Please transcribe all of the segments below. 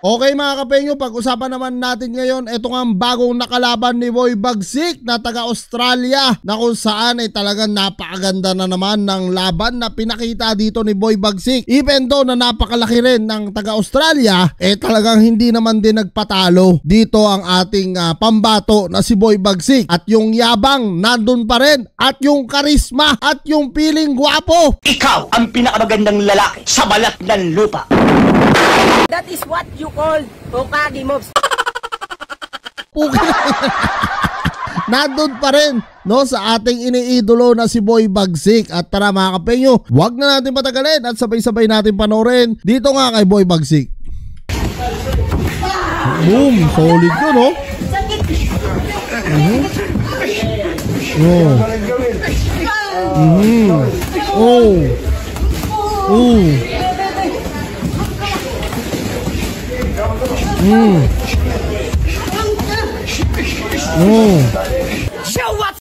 Okay mga kapenyo, pag-usapan naman natin ngayon ito nga bagong nakalaban ni Boy Bagsik na taga-Australia na kung saan ay talagang napakaganda na naman ng laban na pinakita dito ni Boy Bagsik. Even though na napakalaki rin ng taga-Australia, talagang hindi naman din nagpatalo dito ang ating pambato na si Boy Bagsik. At yung yabang nandun pa rin, at yung karisma, at yung piling gwapo. Ikaw ang pinakamagandang lalaki sa balat ng lupa. That is what you call Hokage moves. Nandun pa rin no, sa ating iniidolo na si Boy Bagsik. At tara mga kapenyo, wag na natin patagalin at sabay-sabay natin panoorin dito nga kay Boy Bagsik. Boom, solid ko no.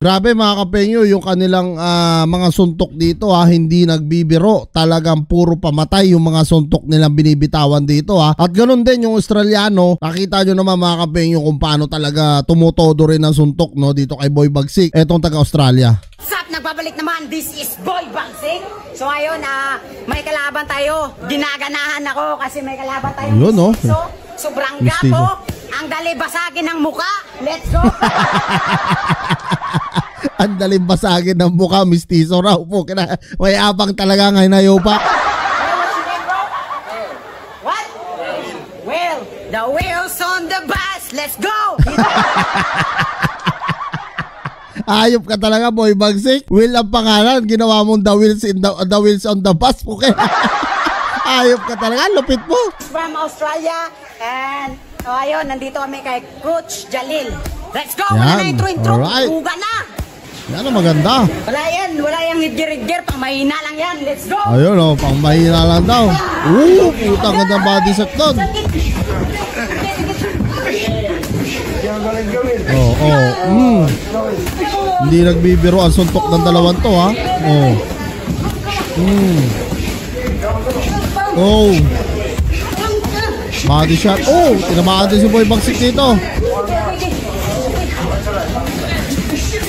Grabe mga kapenyo, yung kanilang mga suntok dito hindi nagbibiro. Talagang puro pamatay yung mga suntok nilang binibitawan dito At ganun din yung Australiano. Nakita nyo naman mga kapenyo kung paano talaga tumutodo rin ang suntok no, dito kay Boy Bagsik, etong taga-Australia. Sup, nagbabalik naman. This is Boy Bagsik. So ngayon, may kalaban tayo. Ginaganahan ako kasi may kalaban tayo. Yun, no? Sobrang gapo. Ang dali basagin ng muka. Let's go. Ang daling basagin ng mukha, mistiso raw po. May abang talaga ngayon na yopa. What? Well, the wheels on the bus. Let's go. Ayop ka talaga Boy Bagsik. Will ang pangalan, ginawa mong the wheels on the bus po. Ayop ka talaga, lupit mo. From Australia and ayun, nandito kami kay Coach Jalil. Let's go. Yan. Wala na intro. Alright. Tuga na. Yan ang maganda. Wala yung hidger-hidger, pang mahina lang yan. Let's go! Ayun pang mahina lang daw. Putang ganda body set doon. Hindi nagbibiro ang suntok ng dalawang to Body shot. Tinamaan din si Boy Bagsik dito.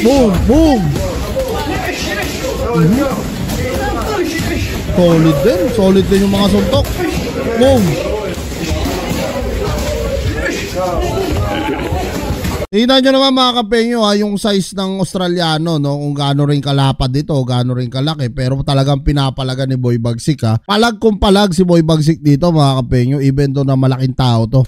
Boom, boom. Solid din yung mga suntok. Boom. Tingnan nyo naman mga kapenyo yung size ng Australiano no, kung gaano rin kalapad dito, gaano rin kalaki, pero talagang pinapalaga ni Boy Bagsik Palag kung palag si Boy Bagsik dito mga kapenyo, even though na malaking tao to.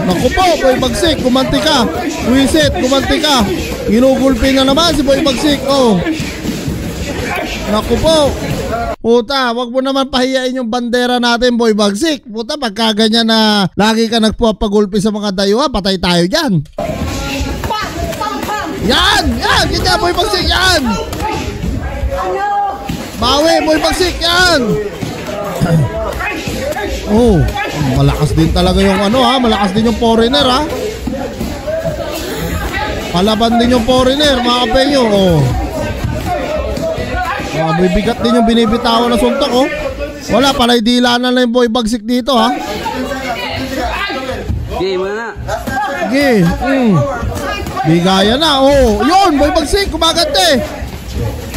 Naku po, Boy Bagsik, kumanti ka. Wisit, kumanti ka. Ginugulpi na naman si Boy Bagsik. Naku po. Puta, wag mo naman pahiyain yung bandera natin Boy Bagsik. Puta, pagka ganyan na lagi ka nagpapagulpi sa mga dayuha, patay tayo dyan. Yan, ganyan Boy Bagsik, yan. Bawi Boy Bagsik, yan. Malakas din talaga yung malakas din yung foreigner Palaban din yung foreigner mga kapenyo. Bibigat din yung binibitawan na suntok Wala, palay dila na lang yung Boy Bagsik dito Game na. Sige. Bigaya na. Yun, Boy Bagsik, kumagante.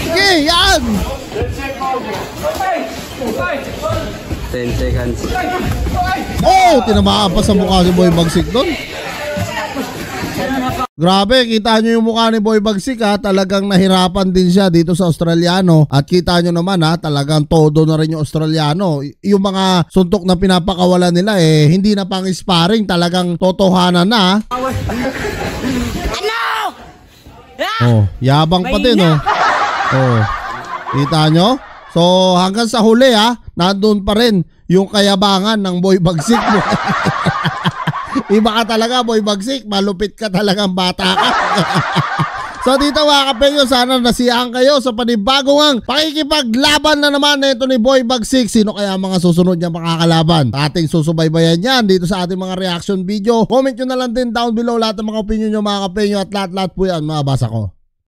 Sige, yan. 10 seconds. Tinamaan pa sa mukha si Boy Bagsik doon. Grabe, kita nyo yung mukha ni Boy Bagsik talagang nahirapan din siya dito sa Australiano. At kita nyo naman talagang todo na rin yung Australiano. Yung mga suntok na pinapakawalan nila hindi na pang sparring, talagang totohanan na. Yabang pa din Kita nyo? So hanggang sa huli nandun pa rin yung kayabangan ng Boy Bagsik mo. Iba ka talaga Boy Bagsik, malupit ka talagang bata ka. So dito mga kapenyo, sana nasiyahan kayo sa panibagong pakikipaglaban na naman nito ni Boy Bagsik. Sino kaya mga susunod niya makakalaban? Ating susubaybayan yan dito sa ating mga reaction video. Comment nyo na lang din down below lahat ng mga opinion nyo mga kapenyo at lahat-lahat po yan mabasa ko.